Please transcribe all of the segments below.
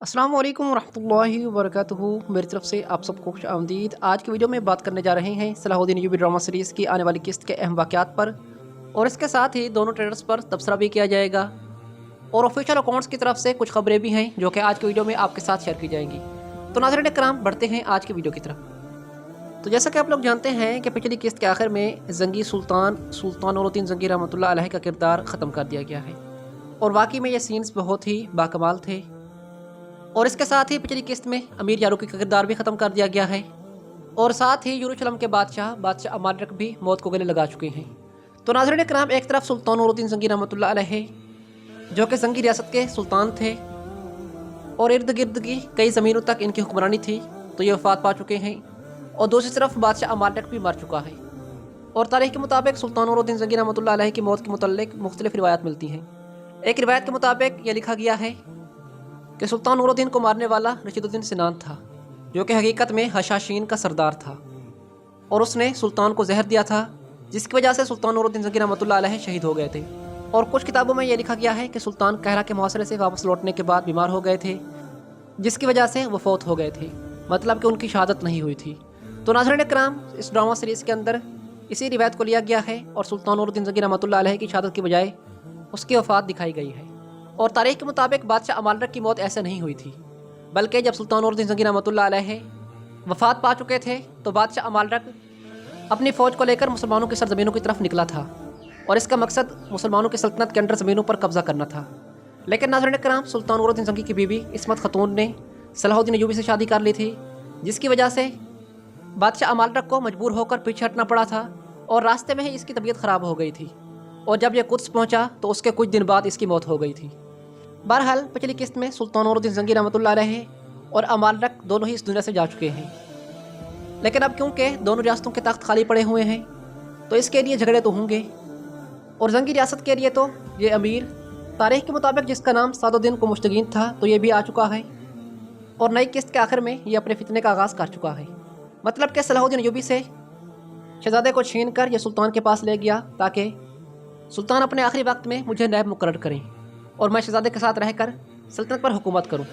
अस्सलाम वालेकुम रहमतुल्लाहि वबरकातुहू। मेरी तरफ से आप सबको खुश आमदीद। आज की वीडियो में बात करने जा रहे हैं सलाहुद्दीन अय्यूबी ड्रामा सीरीज़ की आने वाली किस्त के अहम वाक़यात पर, और इसके साथ ही दोनों ट्रेलर्स पर तबसरा भी किया जाएगा और ऑफिशियल अकाउंट्स की तरफ से कुछ खबरें भी हैं जो कि आज की वीडियो में आपके साथ शेयर की जाएंगी। तो नाज़रीन इकराम, बढ़ते हैं आज की वीडियो की तरफ। तो जैसा कि आप लोग जानते हैं कि पिछली किस्त के आखिर में जंगी सुल्तान नूरुद्दीन जंगी रहमतुल्लाह अलैह का किरदार ख़त्म कर दिया गया है, और वाकई में ये सीन्स बहुत ही बाकमाल थे। और इसके साथ ही पिछली किस्त में अमीर यारूकी का किरदार भी ख़त्म कर दिया गया है, और साथ ही यरूशलेम के बादशाह अमालक भी मौत को गले लगा चुके हैं। तो नाज़रीन इकराम, एक तरफ सुल्तान नूरुद्दीन जंगी रहमतुल्लाह अलैह जो कि जंगी रियासत के सुल्तान थे और इर्द गिर्द की कई ज़मीनों तक इनकी हुक्मरानी थी, तो ये वफ़ात पा चुके हैं। और दूसरी तरफ बादशाह अमालक भी मर चुका है। और तारीख़ के मुताबिक सुल्तान नूरुद्दीन जंगी रहमतुल्लाह अलैह की मौत के मुतल्लिक़ मुख्तलिफ़ रिवायात मिलती हैं। एक रिवायत के मुताबिक ये लिखा गया है कि सुल्तान नूरुद्दीन को मारने वाला रशीदुद्दीन सिनान था, जो कि हकीकत में हशाशीन का सरदार था, और उसने सुल्तान को जहर दिया था, जिसकी वजह से सुल्तान नूरुद्दीन जंगी रहमतुल्लाह अलैह शहीद हो गए थे। और कुछ किताबों में यह लिखा गया है कि सुल्तान कहरा के मुहासरे से वापस लौटने के बाद बीमार हो गए थे, जिसकी वजह से वो फौत हो गए थे, मतलब कि उनकी शहादत नहीं हुई थी। तो नाज़रीन इकराम, इस ड्रामा सीरीज़ के अंदर इसी रिवायत को लिया गया है और सुल्तान नूरुद्दीन जंगी रहमतुल्लाह अलैह की शहादत की बजाय उसकी वफ़ात दिखाई गई है। और तारीख़ के मुताबिक बादशाह अमालक की मौत ऐसे नहीं हुई थी, बल्कि जब सुल्तान नूरुद्दीन जंगी रहमतुल्लाह अलैह वफ़ात पा चुके थे तो बादशाह अमालक अपनी फ़ौज को लेकर मुसलमानों की सरजमीनों की तरफ निकला था, और इसका मकसद मुसलमानों की सल्तनत के अंडर ज़मीनों पर कब्ज़ा करना था। लेकिन नाज़रीन इकराम, सुल्तान नूरुद्दीन जंगी की बीवी इस्मत खतून ने सलाहुद्दीन अय्यूबी से शादी कर ली थी, जिसकी वजह से बादशाह अमालक को मजबूर होकर पीछे हटना पड़ा था, और रास्ते में ही इसकी तबीयत ख़राब हो गई थी, और जब यह कुद्स पहुँचा तो उसके कुछ दिन बाद इसकी मौत हो गई थी। बहरहाल पिछली किस्त में सुल्तान नूरुद्दीन जंगी रहमतुल्लाह अलैह और अमालक दोनों ही इस दुनिया से जा चुके हैं, लेकिन अब क्योंकि दोनों रियासतों के तख्त खाली पड़े हुए हैं तो इसके लिए झगड़े तो होंगे। और जंगी रियासत के लिए तो ये अमीर, तारीख़ के मुताबिक जिसका नाम सादुद्दीन को मुश्तगीन था, तो ये भी आ चुका है, और नई किस्त के आखिर में ये अपने फितने का आगाज़ कर चुका है। मतलब कि सलाहुद्दीन अय्यूबी से शहजादे को छीन कर यह सुल्तान के पास ले गया, ताकि सुल्तान अपने आखिरी वक्त में मुझे नायब मुकर्रर करें और मैं शहजादे के साथ रहकर सल्तनत पर हुकूमत करूं।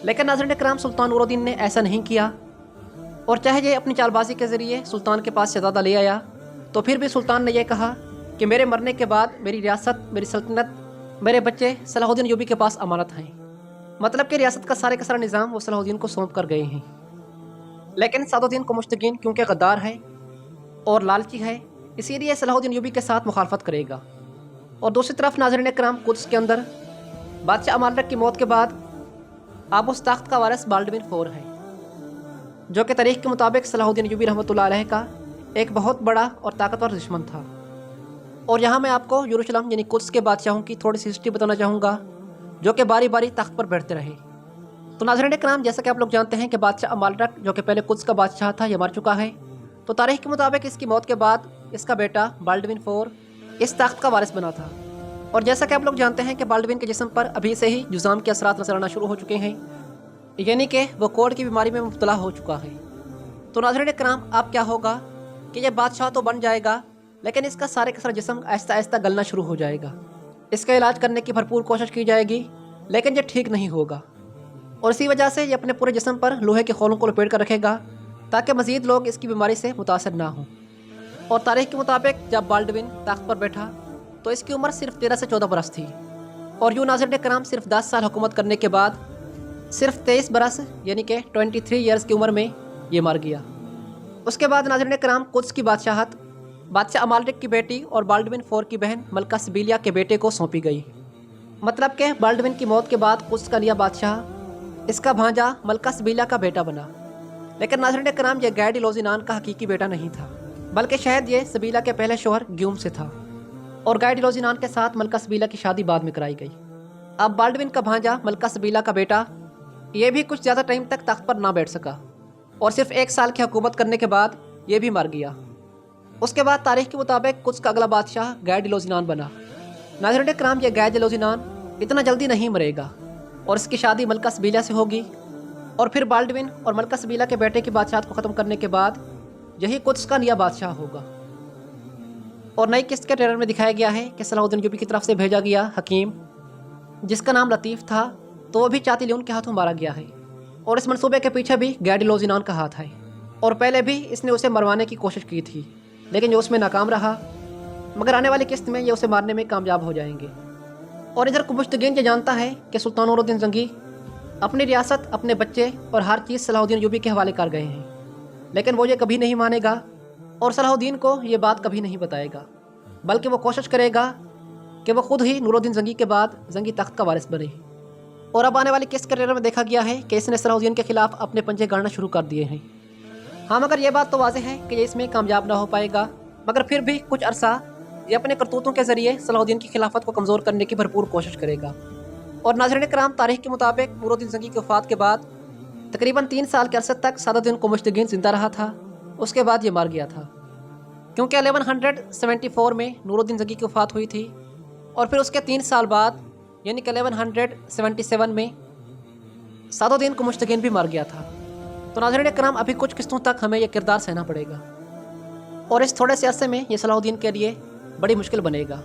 लेकिन नाज़रीन इकराम, सुल्तान नूरुद्दीन ने ऐसा नहीं किया, और चाहे ये अपनी चालबाजी के ज़रिए सुल्तान के पास शहजादा ले आया, तो फिर भी सुल्तान ने यह कहा कि मेरे मरने के बाद मेरी रियासत, मेरी सल्तनत, मेरे बच्चे सलाहुद्दीन अय्यूबी के पास अमानत हैं। मतलब कि रियासत का सारा निज़ाम वो सलाहुद्दीन को सौंप कर गए हैं। लेकिन सादुद्दीन को मुश्तगीन क्योंकि गद्दार है और लालची है, इसीलिए सलाहुद्दीन अय्यूबी के साथ मुखालफत करेगा। और दूसरी तरफ नाज़रीन इकराम, कुद्स के अंदर बादशाह अमालक की मौत के बाद अब उस तख्त का वारिस बाल्डविन IV है, जो कि तारीख़ के मुताबिक सलाहुद्दीन अय्यूबी रहमतुल्लाह अलैह का एक बहुत बड़ा और ताकतवर दुश्मन था। और यहाँ मैं आपको यरूशलेम यानी कुद्स के बादशाहों की थोड़ी सी हिस्ट्री बताना चाहूँगा, जो कि बारी बारी तख्त पर बैठते रहे। तो नाज़रीन इकराम, जैसा कि आप लोग जानते हैं कि बादशाह अमालक जो कि पहले कुद्स का बादशाह था, यह मर चुका है। तो तारीख़ के मुताबिक इसकी मौत के बाद इसका बेटा बाल्डविन IV इस तख्त का वारिस बना था। और जैसा कि आप लोग जानते हैं कि बाल्डविन के जिस्म पर अभी से ही जुज़ाम के असरात नजर आना शुरू हो चुके हैं, यानी कि वो कोढ़ की बीमारी में मुब्तला हो चुका है। तो नाज़रीन इकराम, अब क्या होगा कि यह बादशाह तो बन जाएगा, लेकिन इसका सारे का सारा जिस्म आहिस्ता आहिस्ता गलना शुरू हो जाएगा। इसका इलाज करने की भरपूर कोशिश की जाएगी, लेकिन यह ठीक नहीं होगा, और इसी वजह से ये अपने पूरे जिस्म पर लोहे के खोलों को लपेट कर रखेगा, ताकि मज़ीद लोग इसकी बीमारी से मुतासर ना हों। और तारीख़ के मुताबिक जब बाल्डविन तख्त पर बैठा तो इसकी उम्र सिर्फ 13 से 14 बरस थी, और यूं नाज़रीन इकराम, सिर्फ 10 साल हुकूमत करने के बाद सिर्फ 23 बरस यानी कि 23 ईयर्स की उम्र में ये मर गया। उसके बाद नाज़रीन इकराम, कुद्स की बादशाहत बादशाह अमालक की बेटी और बाल्डविन IV की बहन मलका सिबिलिया के बेटे को सौंपी गई। मतलब कि बाल्डविन की मौत के बाद कुद्स का लिया बादशाह इसका भांजा मलका सिबिलिया का बेटा बना। लेकिन नाज़रीन इकराम, यह गैडी लोज़िनान का हकीकी बेटा नहीं था, बल्कि शायद ये सिबिलिया के पहले शोहर ग्यूम से था, और गैडी लोज़िनान के साथ मलका सिबिलिया की शादी बाद में कराई गई। अब बाल्डविन का भांजा मलका सिबिलिया का बेटा ये भी कुछ ज़्यादा टाइम तक तख्त पर ना बैठ सका, और सिर्फ 1 साल की हुकूमत करने के बाद ये भी मर गया। उसके बाद तारीख़ के मुताबिक कुद्स का अगला बादशाह गैडी लोज़िनान बना। नाज़रीन इकराम, यह गैडी लोज़िनान इतना जल्दी नहीं मरेगा, और इसकी शादी मलका सिबिलिया से होगी, और फिर बाल्डविन और मलका सिबिलिया के बेटे की बादशाहत को ख़त्म करने के बाद यही कुद्स का नया बादशाह होगा। और नई किस्त के ट्रेलर में दिखाया गया है कि सलाहुद्दीन अय्यूबी की तरफ से भेजा गया हकीम, जिसका नाम लतीफ़ था, तो वो भी चाती लियोन के हाथों मारा गया है। और इस मंसूबे के पीछे भी गैडी लोजिनान का हाथ है। और पहले भी इसने उसे मरवाने की कोशिश की थी, लेकिन ये उसमें नाकाम रहा। मगर आने वाली किस्त में ये उसे मारने में कामयाब हो जाएंगे। और इधर कुबुश्तगीन ये जानता है कि सुल्तान नूरुद्दीन जंगी अपनी रियासत, अपने बच्चे और हर चीज़ सलाहुद्दीन अय्यूबी के हवाले कर गए हैं। लेकिन वो ये कभी नहीं मानेगा और सलाहुद्दीन को ये बात कभी नहीं बताएगा, बल्कि वो कोशिश करेगा कि वो खुद ही नूरुद्दीन जंगी के बाद जंगी तख्त का वारिस बने। और अब आने वाली किस्त के ट्रेलर में देखा गया है कि इसने सलाहुद्दीन के खिलाफ अपने पंजे गाड़ना शुरू कर दिए हैं। हाँ, मगर ये बात तो वाज़ेह है कि ये इसमें कामयाब ना हो पाएगा, मगर फिर भी कुछ अरसा ये अपने करतूतों के ज़रिए सलाहुद्दीन की खिलाफत को कमज़ोर करने की भरपूर कोशिश करेगा। और नाज़रीन कराम, तारीख के मुताबिक नूरुद्दीन जंगी की वफ़ात के बाद तकरीबन 3 साल के अरसे तक सादुद्दीन कुबुश्तगीन ज़िंदा रहा था। उसके बाद ये मार गया था, क्योंकि 1174 में नूरुद्दीन जंगी की वफ़ात हुई थी। और फिर उसके 3 साल बाद यानी कि 1177 में सादुद्दीन कुबुश्तगीन भी मार गया था। तो नाज़रीन कराम, अभी कुछ किस्तों तक हमें यह किरदार सहना पड़ेगा और इस थोड़े से अरसे में ये सलाहुद्दीन के लिए बड़ी मुश्किल बनेगा।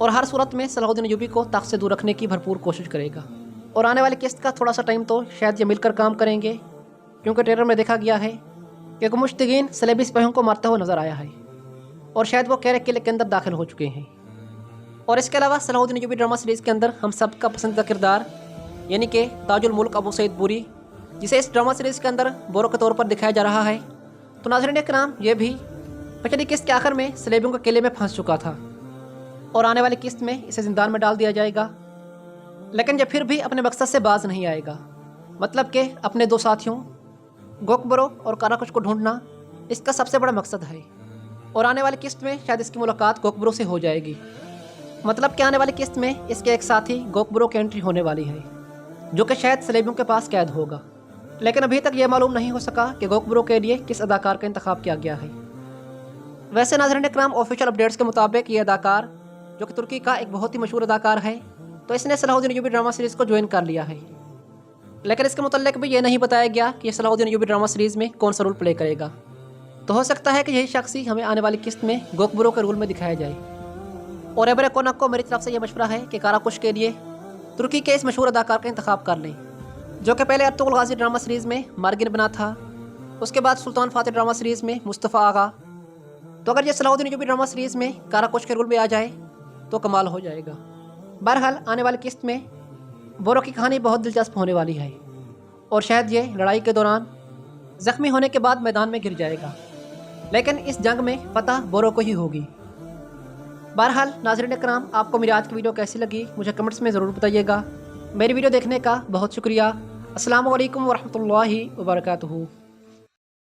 और हर सूरत में सलाहुद्दीन अय्यूबी को तख्त से दूर रखने की भरपूर कोशिश करेगा। और आने वाली किस्त का थोड़ा सा टाइम तो शायद ये मिलकर काम करेंगे, क्योंकि ट्रेलर में देखा गया है कि कुबुश्तगीन सलेबी सिपाहियों को मारता हुआ नजर आया है और शायद वो कैरक किले के अंदर दाखिल हो चुके हैं। और इसके अलावा सलाहुद्दीन अय्यूबी ड्रामा सीरीज़ के अंदर हम सब का पसंदीदा किरदार यानी कि ताजुल मुल्क अबू सईद बूरी, जिसे इस ड्रामा सीरीज़ के अंदर बोरो के तौर पर दिखाया जा रहा है। तो नाज़रीन कराम, ये भी पिछली किस्त के आखिर में सलेबियों के किले में फंस चुका था और आने वाली किस्त में इसे ज़िंदान में डाल दिया जाएगा। लेकिन ये फिर भी अपने मकसद से बाज नहीं आएगा, मतलब कि अपने 2 साथियों गोकबरो और काराकुश को ढूंढना इसका सबसे बड़ा मकसद है। और आने वाली किस्त में शायद इसकी मुलाकात गोकबरो से हो जाएगी, मतलब कि आने वाली किस्त में इसके एक साथी गोकबरो की एंट्री होने वाली है, जो कि शायद सलेबियों के पास कैद होगा। लेकिन अभी तक यह मालूम नहीं हो सका कि गोकबरो के लिए किस अदाकार का इंतखाब किया गया है। वैसे नाज़रीन इकराम, ऑफिशियल अपडेट्स के मुताबिक ये अदाकार, जो कि तुर्की का एक बहुत ही मशहूर अदाकार है, तो इसने सलाहुद्दीन अय्यूबी ड्रामा सीरीज़ को ज्वाइन कर लिया है। लेकिन इसके मुतल्लिक भी ये नहीं बताया गया कि सलाहुद्दीन अय्यूबी ड्रामा सीरीज़ में कौन सा रोल प्ले करेगा। तो हो सकता है कि यही शख्स ही हमें आने वाली किस्त में गोकबरो के रोल में दिखाया जाए। और एबरे कोनक को मेरी तरफ से यह मशवरा है कि काराकुश के लिए तुर्की के इस मशहूर अदाकार का इंतखाब कर लें, जो कि पहले अर्तुगरुल गाज़ी ड्रामा सीरीज़ में मार्गिन बना था, उसके बाद सुल्तान फातिह ड्रामा सीरीज़ में मुस्तफ़ा आगा। तो अगर ये सलाहुद्दीन अय्यूबी ड्रामा सीरीज़ में काराकुश के रोल में आ जाए तो कमाल हो जाएगा। बहरहाल आने वाली किस्त में बोरो की कहानी बहुत दिलचस्प होने वाली है और शायद ये लड़ाई के दौरान ज़ख्मी होने के बाद मैदान में गिर जाएगा, लेकिन इस जंग में फतह बोरो को ही होगी। बहरहाल नाज़रीन इकराम, आपको मेरी आज की वीडियो कैसी लगी मुझे कमेंट्स में ज़रूर बताइएगा। मेरी वीडियो देखने का बहुत शुक्रिया। अस्सलामु अलैकुम वरहमतुल्लाहि वबरकातुहू।